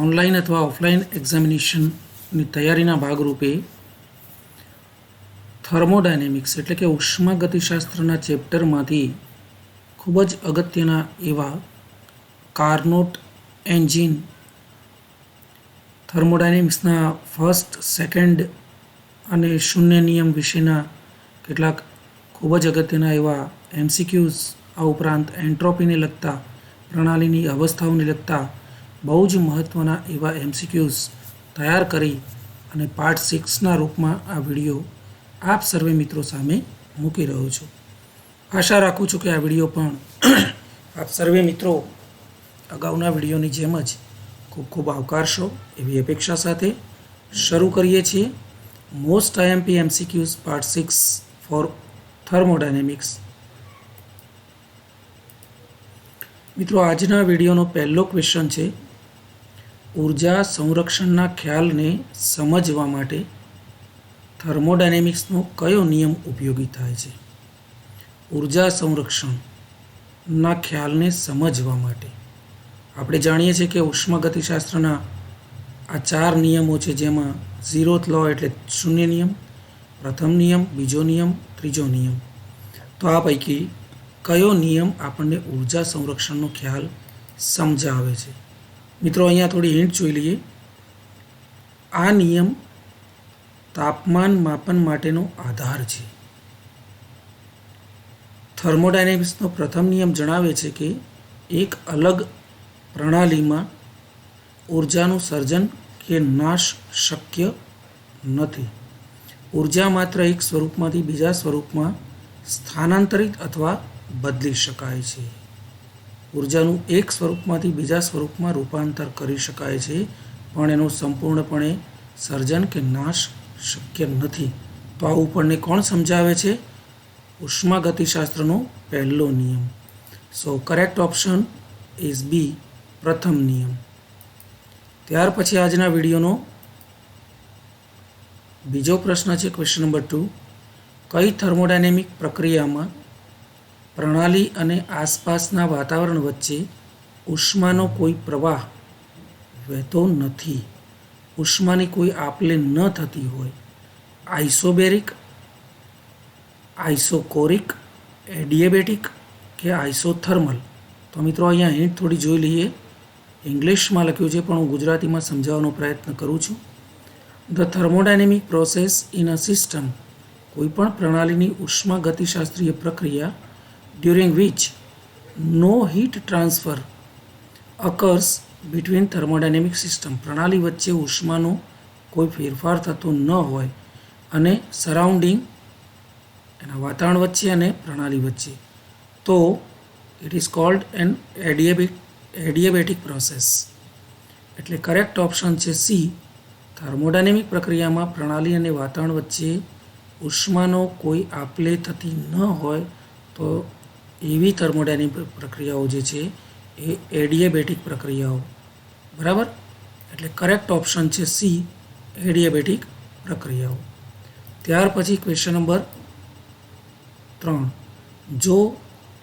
Online अथवा offline एक्ઝામિનેશનની તૈયારીના ભાગરૂપે thermodynamics એટલે કે ઉષ્માગતિશાસ્ત્રના ચેપ્ટરમાંથી ખૂબ જ અગત્યના એવા કાર્નોટ એન્જિન, થર્મોડાયનેમિક્સના ફર્સ્ટ, સેકન્ડ અને શૂન્ય નિયમ વિશેના કેટલાક ખૂબ જ અગત્યના એવા એમસીક્યુઝ, આ ઉપરાંત એન્ટ્રોપીને લગતા, પ્રણાલીની અવસ્થાઓને લગતા બહુ જ મહત્ત્વના એવા એમસીક્યુઝ તૈયાર કરી અને પાર્ટ 6ના રૂપમાં આ વિડીયો આપ સર્વે મિત્રો સામે મૂકી રહ્યો છું. આશા રાખું છું કે આ વિડીયો પણ આપ સર્વે મિત્રો અગાઉના વિડીયોની જેમ જ ખૂબ ખૂબ આવકારશો એવી અપેક્ષા સાથે શરૂ કરીએ છીએ most IMP MCQs part 6 for thermodynamics. મિત્રો, આજના વિડીયોનો પહેલો ક્વેશ્ચન છે, ઉર્જા સંરક્ષણના ખ્યાલને સમજવા માટે થર્મોડાયનેમિક્સનો કયો નિયમ ઉપયોગી થાય છે? ઉર્જા સંરક્ષણના ખ્યાલને સમજવા માટે આપણે જાણીએ છીએ કે ઉષ્માગતિશાસ્ત્રના આ 4 નિયમો છે, જેમાં ઝીરોથ લો એટલે શૂન્ય નિયમ, પ્રથમ નિયમ, બીજો નિયમ, ત્રીજો નિયમ. તો આ પૈકી કયો નિયમ આપણને ઉર્જા સંરક્ષણનો ખ્યાલ સમજાવે છે? મિત્રો, અહીંયા થોડી હિન્ટ જોઈ લઈએ. આ નિયમ તાપમાન માપન માટેનો આધાર છે. થર્મોડાયનેમિક્સનો પ્રથમ નિયમ જણાવે છે કે એક અલગ પ્રણાલીમાં ઉર્જાનું સર્જન કે નાશ શક્ય નથી. ઉર્જા માત્ર એક સ્વરૂપમાંથી બીજા સ્વરૂપમાં સ્થાનાંતરિત અથવા બદલી શકાય છે. ઉર્જાનું એક સ્વરૂપમાંથી બીજા સ્વરૂપમાં રૂપાંતર કરી શકાય છે, પણ એનું સંપૂર્ણપણે સર્જન કે નાશ શક્ય નથી. તો આ ઉપરને કોણ સમજાવે છે? ઉષ્માગતિશાસ્ત્રનો પહેલો નિયમ. સો કરેક્ટ ઓપ્શન ઇઝ બી, પ્રથમ નિયમ. ત્યાર પછી આજના વિડીયોનો બીજો પ્રશ્ન છે, ક્વેશ્ચન નંબર 2. કઈ થર્મોડાયનેમિક પ્રક્રિયામાં પ્રણાલી અને આસપાસના વાતાવરણ વચ્ચે ઉષ્માનો કોઈ પ્રવાહ વહેતો નથી? ઉષ્માની કોઈ આપલે ન થતી હોય. આઇસોબેરિક, આઇસોકોરિક, એડિયેબેટિક કે આઇસોથર્મલ? તો મિત્રો, અહીંયા હિન્ટ થોડી જોઈ લઈએ. ઇંગ્લિશમાં લખ્યું છે, પણ હું ગુજરાતીમાં સમજાવવાનો પ્રયત્ન કરું છું. The thermodynamic process in a system, કોઈપણ પ્રણાલીની ઉષ્માગતિશાસ્ત્રીય પ્રક્રિયા during which no heat transfer occurs between thermodynamic system, પ્રણાલી વચ્ચે ઉષ્માનો કોઈ ફેરફાર થતો ન હોય અને સરાઉન્ડિંગ, એના વાતાવરણ વચ્ચે અને પ્રણાલી વચ્ચે, તો it is called an adiabatic process. એટલે કરેક્ટ ઓપ્શન છે સી. થર્મોડાયનેમિક પ્રક્રિયામાં પ્રણાલી અને વાતાવરણ વચ્ચે ઉષ્માનો કોઈ આપલે થતી ન હોય તો એવી થર્મોડાયનેમિક પ્રક્રિયાઓ જે છે એ એડિયેબેટિક પ્રક્રિયાઓ. બરાબર? એટલે કરેક્ટ ઓપ્શન છે સી, એડિયેબેટિક પ્રક્રિયાઓ. ત્યાર પછી ક્વેશ્ચન નંબર 3. જો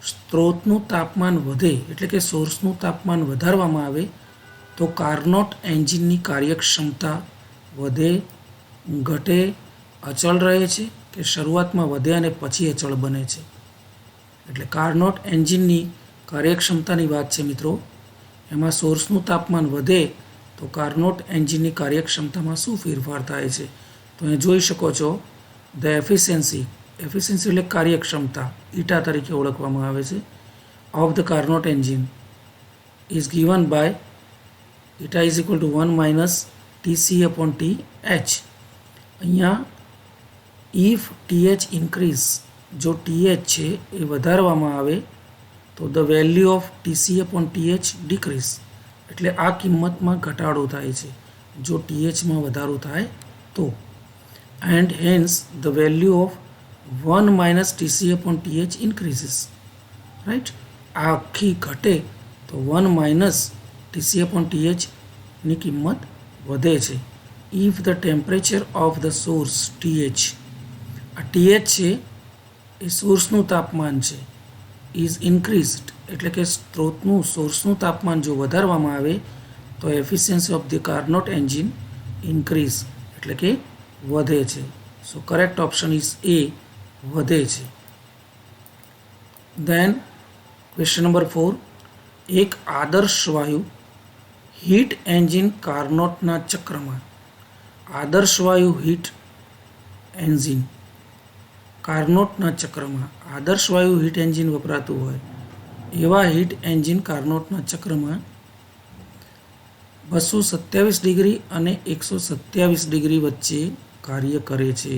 સ્ત્રોતનું તાપમાન વધે એટલે કે સોર્સનું તાપમાન વધારવામાં આવે તો કાર્નોટ એન્જિનની કાર્યક્ષમતા વધે, ઘટે, અચળ રહે છે કે શરૂઆતમાં વધે અને પછી અચળ બને છે? એટલે કાર્નોટ એન્જિનની કાર્યક્ષમતાની વાત છે મિત્રો. એમાં સોર્સનું તાપમાન વધે તો કાર્નોટ એન્જિનની કાર્યક્ષમતામાં શું ફેરફાર થાય છે? તો અહીં જોઈ શકો છો, ધ એફિશિયન્સી એટલે કાર્યક્ષમતા, ઈટા તરીકે ઓળખવામાં આવે છે, of the Carnot engine is given by eta is equal to 1 minus TC upon T H. અહીંયા ઇફ ટીએચ ઇન્ક્રીઝ, જો ટીએચ છે એ વધારવામાં આવે તો the value of TC upon TH decrease, એટલે આ કિંમતમાં ઘટાડો થાય છે જો ટીએચમાં વધારો થાય તો. And hence the value of 1 minus TC upon TH increases. Right? આ આખી ઘટે તો 1 માઇનસ ટીસી અપોન ટીએચની કિંમત વધે છે. If the temperature of the source TH, આ ટીએચ છે એ સોર્સનું તાપમાન છે, ઇઝ ઇન્ક્રીઝડ એટલે કે સ્ત્રોતનું સોર્સનું તાપમાન જો વધારવામાં આવે તો efficiency of the Carnot engine increase એટલે કે વધે છે. સો કરેક્ટ ઓપ્શન ઇઝ એ, વધે છે. દેન ક્વેશ્ચન નંબર 4, એક આદર્શ વાયુ હીટ એન્જિન કાર્નોટના ચક્રમાં, આદર્શ વાયુ હીટ એન્જિન કાર્નોટના ચક્રમાં, આદર્શ વાયુ હીટ એન્જિન વપરાતું હોય એવા હીટ એન્જિન કાર્નોટના ચક્રમાં 227 ડિગ્રી અને 127 ડિગ્રી વચ્ચે કાર્ય કરે છે.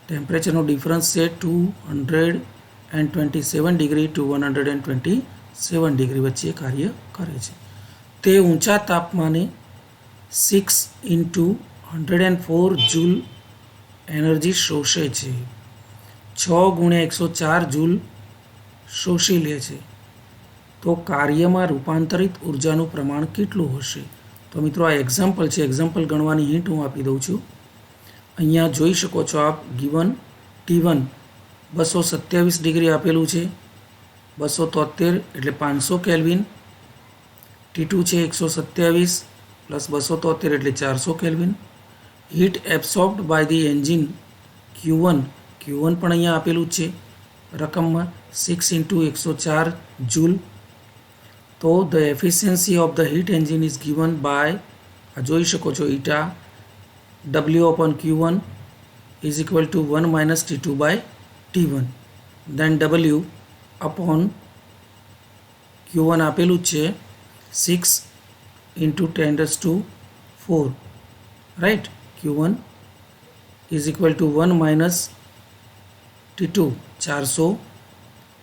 ટેમ્પરેચરનો ડિફરન્સ છે 227 ડિગ્રી ટુ 127 ડિગ્રી વચ્ચે કાર્ય કરે છે. તે ઊંચા તાપમાને 6 × 104 જૂલ એનર્જી શોષે છે. 6 × 104 જૂલ શોષી લે છે. તો કાર્યમાં રૂપાંતરિત ઉર્જાનું પ્રમાણ કેટલું હશે? તો મિત્રો આ એક્ઝામ્પલ છે. એક્ઝામ્પલ ગણવાની હિન્ટ હું આપી દઉં છું. અહીંયા જોઈ શકો છો આપ, ગિવન T1 227 ડિગ્રી આપેલું છે, 273 એટલે 500 કેલ્વિન. T2 છે 127 પ્લસ 273 એટલે 400 kelvin. Heat absorbed by the engine Q1 પણ અહીંયા આપેલું જ છે રકમમાં, 6 × 104 જૂલ. તો the efficiency of the heat engine is given by, આ જોઈ શકો છો, eta W/Q1 is equal to 1 - T2/T1. Then W/Q1 આપેલું જ છે 6 × 10⁴, right. Q1 is equal to 1 - T2 400,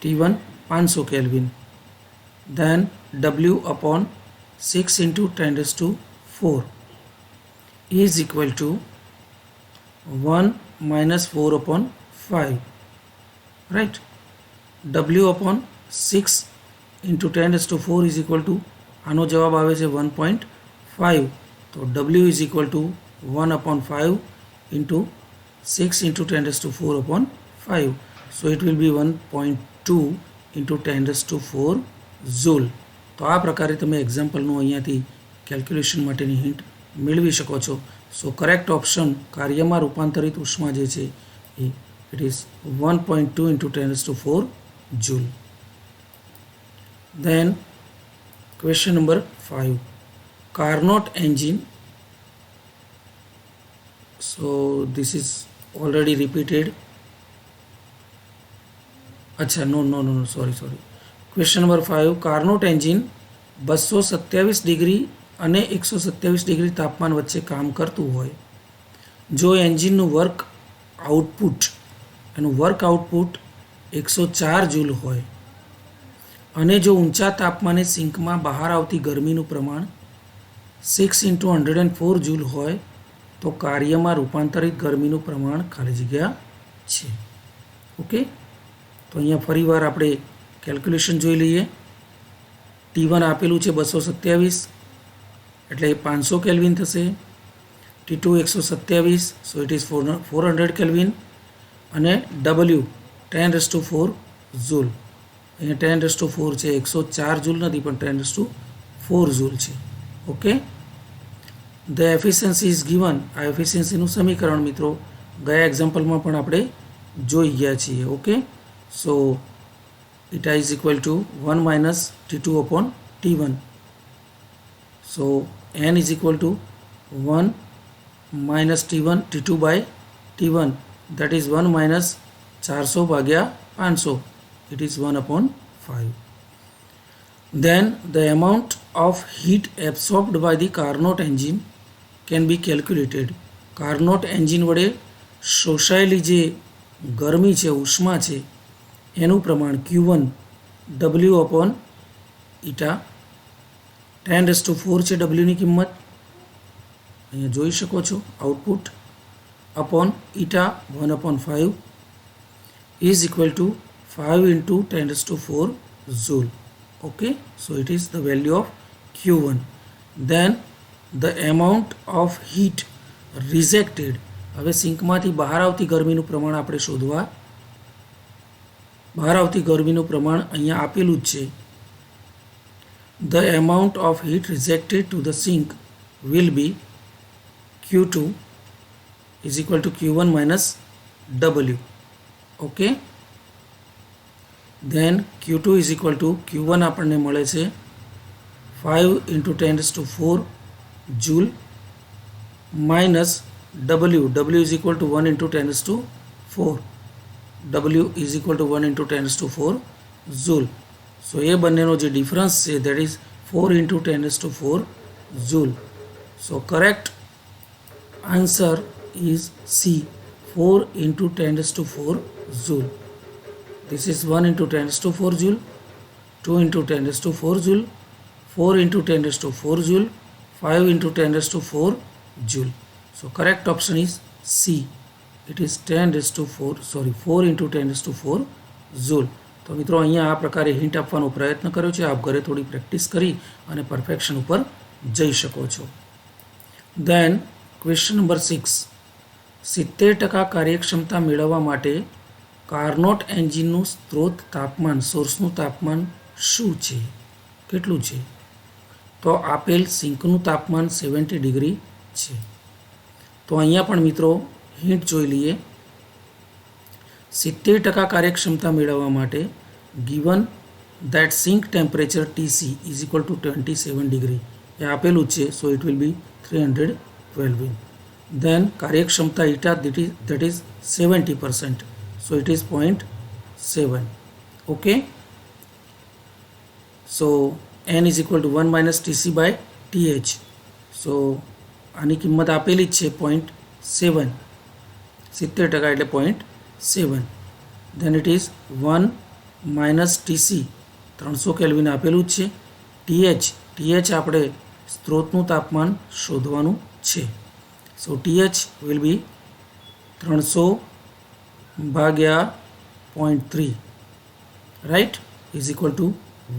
T1 500 kelvin. Then W/6 × 10⁴ is equal to 1 - 4/5, right. W/6 × 10⁴ is equal to, આનો જવાબ આવે છે 1.5. તો W is equal to 1/5 into 6 × 10⁴/5. So it will be 1.2 × 10⁴ joule. તો આ પ્રકારે તમે એક્ઝામ્પલનું અહીંયાથી કેલ્ક્યુલેશન માટેની હિન્ટ મેળવી શકો છો. સો કરેક્ટ ઓપ્શન કાર્યમાં રૂપાંતરિત ઉષ્મા જે છે એ it is 1.2 × 10⁴ joule. Then question number 5, Carnot engine. So this is already repeated. અચ્છા, no, sorry. Question number 5, Carnot engine 227 degree અને 127 ડિગ્રી તાપમાન વચ્ચે કામ કરતું હોય. જો એન્જિનનું વર્ક આઉટપુટ 104 જૂલ હોય અને જો ઊંચા તાપમાને સિંકમાં બહાર આવતી ગરમીનું પ્રમાણ 6 × 104 જૂલ હોય તો કાર્યમાં રૂપાંતરિત ગરમીનું પ્રમાણ ખાલી જગ્યા છે. ઓકે, તો અહીંયા ફરીવાર આપણે કેલ્ક્યુલેશન જોઈ લઈએ. T1 આપેલું છે 227 એટલે 500 કેલ્વિન થશે. T2 127, so it is 400 kelvin. અને W 10⁴ જૂલ. અહીંયા 10⁴ છે, 104 જૂલ નથી પણ 10⁴ જૂલ છે. Okay, the efficiency is given. આ એફિશિયન્સીનું સમીકરણ મિત્રો ગયા એક્ઝામ્પલમાં પણ આપણે જોઈ ગયા છીએ. Okay, so eta is equal to 1 - T2/T1. So n is equal to 1 - T2/T1, that is 1 - 400/500, it is 1/5. Then the amount of heat absorbed by the Carnot engine can be calculated. Carnot engine વડે શોષાયેલી જે ગરમી છે, ઉષ્મા છે, એનું પ્રમાણ Q1 W/η 10⁴ છે ડબલ્યુની કિંમત, અહીંયા જોઈ શકો છો. Output upon eta 1/5 is equal to 5 × 10⁴ joule. Okay, so it is the value of Q1. Then the amount of heat rejected. હવે સિંકમાંથી બહાર આવતી ગરમીનું પ્રમાણ આપણે શોધવા, બહાર આવતી ગરમીનું પ્રમાણ અહીંયા આપેલું જ છે. the amount of heat rejected to the sink will be Q2 is equal to Q1 minus W. Okay, then Q2 is equal to Q1 આપણને મળે છે 5 into 10⁴ joule minus W is equal to 1 into 10⁴. W is equal to 1 into 10⁴ joule. So એ બંનેનો જે difference છે that is 4 into 10⁴ joule. So correct answer is C, 4 into 10⁴ joule. This is 1 into 10⁴ joule, 2 into 10⁴ joule, 4 into 10⁴ joule, 5 into 10⁴ joule. So correct option is C. It is 4 into 10⁴ joule. તો મિત્રો અહીંયા આ પ્રકારે hint આપવાનો પ્રયત્ન કર્યો છે. આપ ઘરે થોડી પ્રેક્ટિસ કરી અને પરફેક્શન ઉપર જઈ શકો છો. દેન ક્વેશ્ચન નંબર 6, 70% કાર્યક્ષમતા મેળવવા માટે કાર્નોટ એન્જિનનું સ્ત્રોત તાપમાન, સોર્સનું તાપમાન શું છે, કેટલું છે? તો આપેલ સિંકનું તાપમાન 70 ડિગ્રી છે. તો અહીંયા પણ મિત્રો હિન્ટ જોઈ લઈએ. 70% કાર્યક્ષમતા મેળવવા માટે given that sink temperature TC is equal to 27 degree એ આપેલું છે. So it will be 300 Kelvin. Then કાર્યક્ષમતા eta that is 70%. So it is 0.7. Okay. So n is equal to 1 minus TC by TH. So આની કિંમત આપેલી જ છે 0.7. 70% એટલે 0.7. Then it is 1 minus TC 300 kelvin આપેલું જ છે. TH આપણે સ્ત્રોતનું તાપમાન શોધવાનું છે. સો TH will be 300 ભાગ્યા 0.3 right is equal two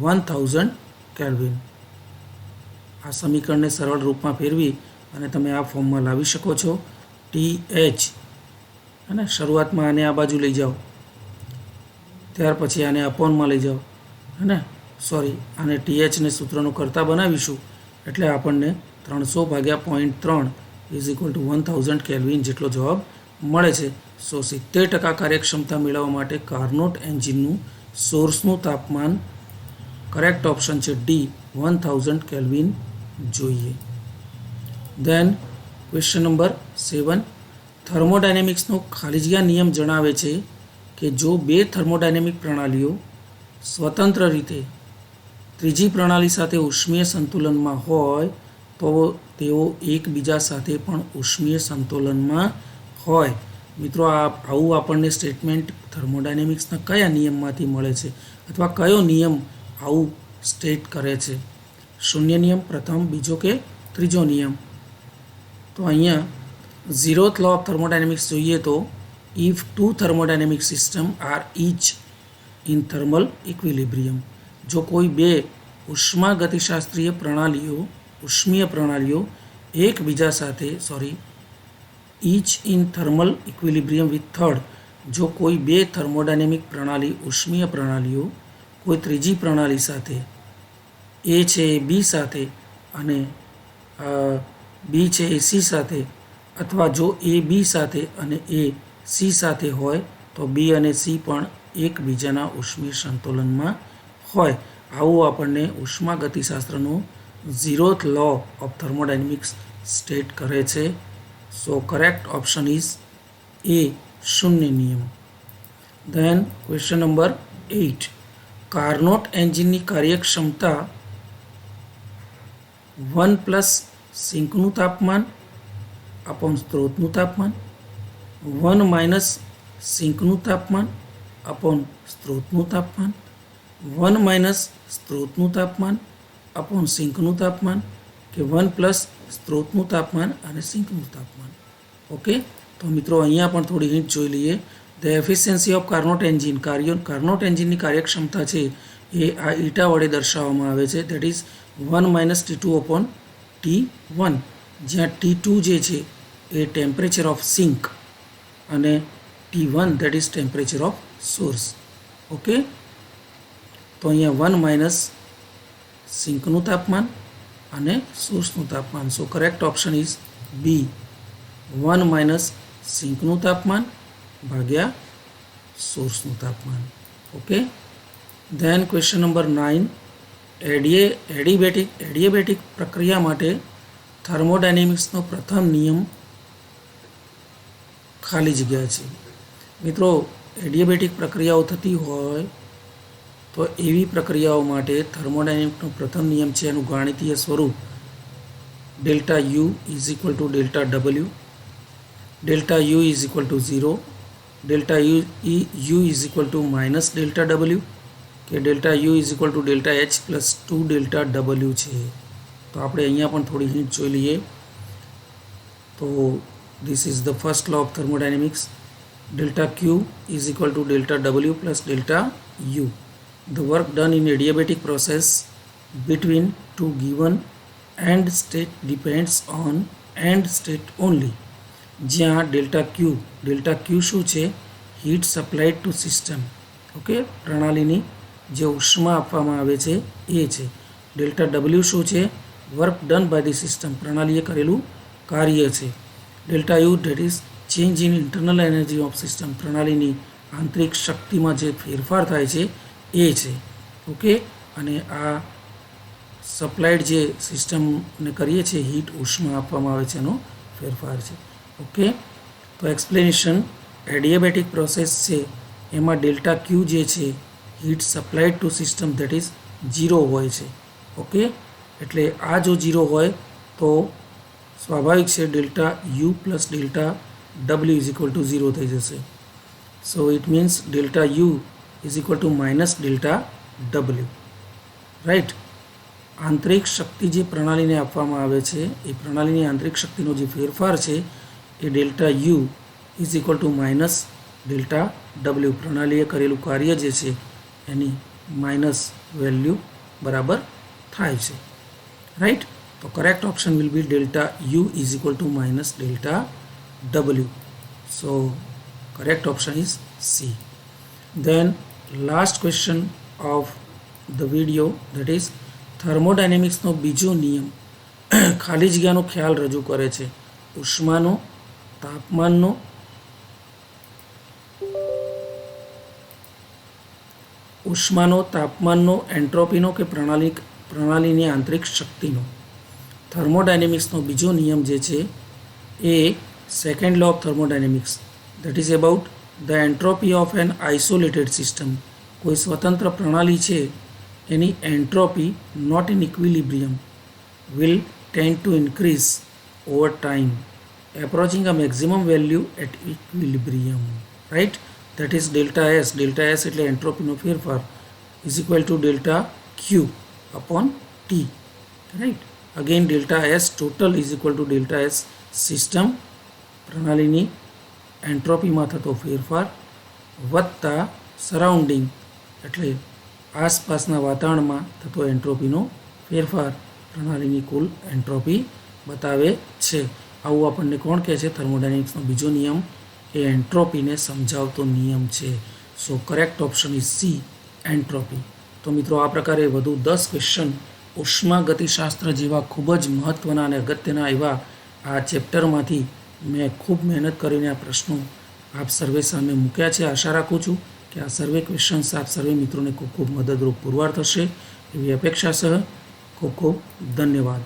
1000 kelvin. આ સમીકરણને સરળ રૂપમાં ફેરવી અને તમે આ ફોર્મમાં લાવી શકો છો. TH है ना, શરૂઆતમાં આને આ બાજુ લઈ જાઓ, ત્યાર પછી આને અપોનમાં લઈ જાઓ, है ना, સોરી આને THને સૂત્રનું કરતા બનાવીશું એટલે આપણને 300 ભાગ્યા 0.3 ઇઝ ઇક્વલ ટુ 1000 કેલ્વિન જેટલો જવાબ મળે છે. સો 70% કાર્યક્ષમતા મેળવવા માટે કાર્નોટ એન્જિનનું સોર્સનું તાપમાન કરેક્ટ ઓપ્શન છે D, 1000 કેલ્વિન જોઈએ. દેન ક્વેશ્ચન નંબર 7, થર્મોડાયનેમિક્સનો ખાલી જગ્યા નિયમ જણાવે છે કે જો બે થર્મોડાયનેમિક પ્રણાલીઓ સ્વતંત્ર રીતે ત્રીજી પ્રણાલી સાથે ઉષ્મીય સંતુલનમાં હોય તો તેઓ એકબીજા સાથે પણ ઉષ્મીય સંતુલનમાં હોય. મિત્રો આવું આપણને સ્ટેટમેન્ટ થર્મોડાયનેમિક્સના કયા નિયમમાંથી મળે છે અથવા કયો નિયમ આવું સ્ટેટ કરે છે? શૂન્ય નિયમ પ્રથમ, બીજો કે ત્રીજો નિયમ? તો અહીંયા 0th law of thermodynamics જોઈએ તો if two thermodynamic system are each in thermal equilibrium, જો કોઈ બે ઉષ્મા ગતિશાસ્ત્રીય પ્રણાલીઓ ઉષ્મીય પ્રણાલીઓ એકબીજા સાથે each in thermal equilibrium with third, જો કોઈ બે થર્મોડાયનેમિક પ્રણાલી ઉષ્મીય પ્રણાલીઓ કોઈ ત્રીજી પ્રણાલી સાથે A છે એ B સાથે અને B છે એ C સાથે, અથવા જો A B સાથે અને A C સાથે હોય તો B અને C પણ એકબીજાના ઉષ્મીય સંતુલનમાં હોય. આવું આપણને ઉષ્મા ગતિશાસ્ત્રનો 0th law of thermodynamics state કરે છે. So correct option is A, શૂન્ય નિયમ. દેન ક્વેશ્ચન નંબર 8, કાર્નોટ એન્જિનની કાર્યક્ષમતા 1 પ્લસ સિંકનું તાપમાન अपॉन स्त्रोतનું તાપમાન, 1 માઇનસ સિંકનું તાપમાન अपॉन સ્ત્રોતનું તાપમાન, 1 માઇનસ સ્ત્રોતનું તાપમાન अपॉन સિંકનું તાપમાન કે 1 પ્લસ સ્ત્રોતનું તાપમાન અને સિંકનું તાપમાન. ઓકે, તો મિત્રો અહીંયા પણ થોડી હિન્ટ જોઈ લઈએ. The efficiency of Carnot engine, Carnot એન્જિનની કાર્યક્ષમતા છે એ આ ઈટા વડે દર્શાવવામાં આવે છે. That is 1 minus T2 upon T1, જ્યાં T2 જે છે એ ટેમ્પરેચર ઓફ સિંક અને T1 that is temperature of source. Okay, તો અહીંયા 1 માઇનસ સિંકનું તાપમાન અને સોર્સનું તાપમાન. So correct option is B, 1 minus સિંકનું તાપમાન ભાગ્યા સોર્સનું તાપમાન. Okay. Then question number 9, adiabatic પ્રક્રિયા માટે થર્મોડાયનેમિક્સનો પ્રથમ નિયમ ખાલી જગ્યા છે. મિત્રો, એડિયાબેટિક પ્રક્રિયાઓ થતી હોય તો એવી પ્રક્રિયાઓ માટે થર્મોડાયનેમિક્સનો પ્રથમ નિયમ છે, એનું ગાણિતીય સ્વરૂપ delta U is equal to delta W, delta U is equal to 0, delta U is equal to minus delta W, કે delta U is equal to delta H plus 2 delta W છે. તો આપણે અહીંયા પણ થોડી હિન્ટ જોઈ લઈએ. તો this is the first law of thermodynamics. Delta Q is equal to delta W plus delta U. The work done in adiabatic process between two given end state depends on end state only. જ્યાં delta Q શું છે? Heat supplied to system. Okay, પ્રણાલીની જે ઉષ્મા આપવામાં આવે છે એ છે. ડેલ્ટા ડબલ્યુ શું છે? Work done by the system, પ્રણાલીએ કરેલું કાર્ય છે. Delta U that is change in internal energy of system, પ્રણાલીની આંતરિક શક્તિમાં જે ફેરફાર થાય છે એ છે. ઓકે, અને આ સપ્લાઈડ જે સિસ્ટમને કરીએ છીએ હીટ ઉષ્મા આપવામાં આવે છે એનો ફેરફાર છે. ઓકે, તો એક્સપ્લેનેશન, એડિયાબેટિક પ્રોસેસ છે એમાં ડેલ્ટા ક્યુ જે છે heat supplied to system that is 0 હોય છે. ઓકે, એટલે આ જો 0 હોય તો સ્વાભાવિક છે delta you plus delta W is equal to 0 થઈ જશે. So it means delta U is equal to minus delta W. Right. આંતરિક શક્તિ જે પ્રણાલીને આપવામાં આવે છે એ પ્રણાલીની આંતરિક શક્તિનો જે ફેરફાર છે એ delta U is equal to minus delta W, પ્રણાલીએ કરેલું કાર્ય જે છે એની માઇનસ વેલ્યુ બરાબર થાય છે. રાઈટ. તો correct option will be delta u is equal to minus delta w. So correct option is C. Then last question of the video, that is thermodynamics નો બીજો નિયમ ખાલી જગ્યાનો ખ્યાલ રજૂ કરે છે. ઉષ્માનો, તાપમાનનો, એન્ટ્રોપીનો કે પ્રણાલીની આંતરિક શક્તિનો. થર્મોડાયનેમિક્સનો બીજો નિયમ જે છે એ second law of thermodynamics, that is about the entropy of an isolated system. કોઈ સ્વતંત્ર પ્રણાલી છે એની entropy not in equilibrium will tend to increase over time approaching a maximum value at equilibrium. Right. That is delta S. Delta S એટલે એન્ટ્રોપીનો ફેરફાર is equal to delta Q upon T. Right. Again delta S total is equal to delta S system, પ્રણાલીની એન્ટ્રોપીમાં થતો ફેરફાર, વત્તા surrounding એટલે આસપાસના વાતાવરણમાં થતો એન્ટ્રોપીનો ફેરફાર, પ્રણાલીની કુલ એન્ટ્રોપી બતાવે છે. આવું આપણને કોણ કહે છે? થર્મોડાયનેમિક્સનો બીજો નિયમ એ એન્ટ્રોપીને સમજાવતો નિયમ છે. So correct option is C, entropy. તો મિત્રો, આ પ્રકારે વધુ 10 ક્વેશ્ચન ઉષ્મા ગતિશાસ્ત્ર જેવા ખૂબ જ મહત્ત્વના અને અગત્યના એવા આ ચેપ્ટરમાંથી મેં ખૂબ મહેનત કરીને આ પ્રશ્નો આપ સર્વે સામે મૂક્યા છે. આશા રાખું છું કે આ સર્વે ક્વેશ્ચન્સ આપ સર્વે મિત્રોને ખૂબ ખૂબ મદદરૂપ પુરવાર થશે એવી અપેક્ષા સહ ખૂબ ખૂબ ધન્યવાદ.